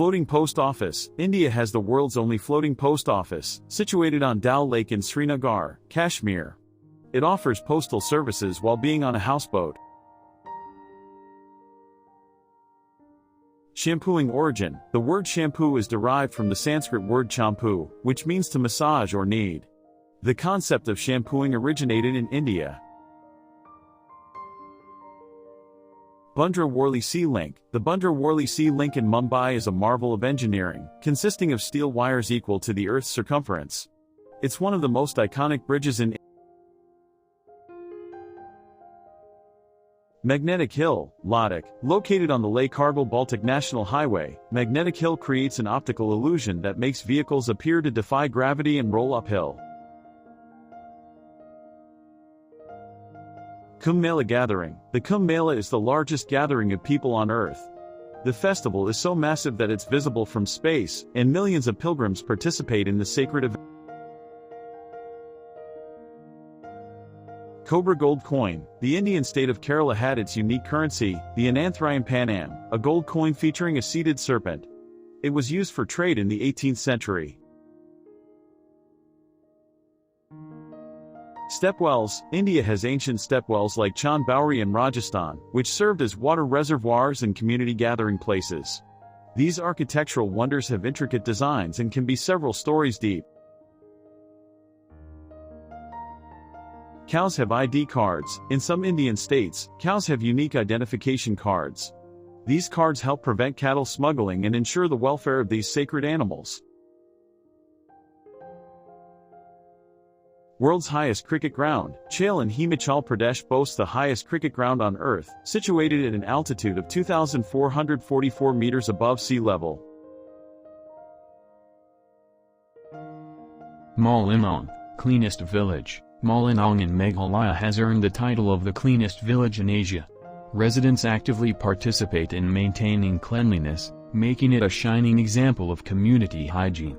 Floating post office. India has the world's only floating post office, situated on Dal Lake in Srinagar, Kashmir. It offers postal services while being on a houseboat. Shampooing origin. The word shampoo is derived from the Sanskrit word champu, which means to massage or knead. The concept of shampooing originated in India. Bandra-Worli Sea Link. The Bandra-Worli Sea Link in Mumbai is a marvel of engineering, consisting of steel wires equal to the Earth's circumference. It's one of the most iconic bridges in Magnetic Hill, Ladakh. Located on the Leh-Kargil-Baltic National Highway, Magnetic Hill creates an optical illusion that makes vehicles appear to defy gravity and roll uphill. Kumbh Mela Gathering. The Kumbh Mela is the largest gathering of people on Earth. The festival is so massive that it's visible from space, and millions of pilgrims participate in the sacred event. Cobra Gold Coin. The Indian state of Kerala had its unique currency, the Ananthrayam Panam, a gold coin featuring a seated serpent. It was used for trade in the 18th century. Stepwells. India has ancient stepwells like Chand Bauri in Rajasthan, which served as water reservoirs and community gathering places. These architectural wonders have intricate designs and can be several stories deep. Cows have ID cards. In some Indian states, cows have unique identification cards. These cards help prevent cattle smuggling and ensure the welfare of these sacred animals. World's highest cricket ground. Chail in Himachal Pradesh boasts the highest cricket ground on Earth, situated at an altitude of 2,444 meters above sea level. Malinong, cleanest village. Malinong in Meghalaya has earned the title of the cleanest village in Asia. Residents actively participate in maintaining cleanliness, making it a shining example of community hygiene.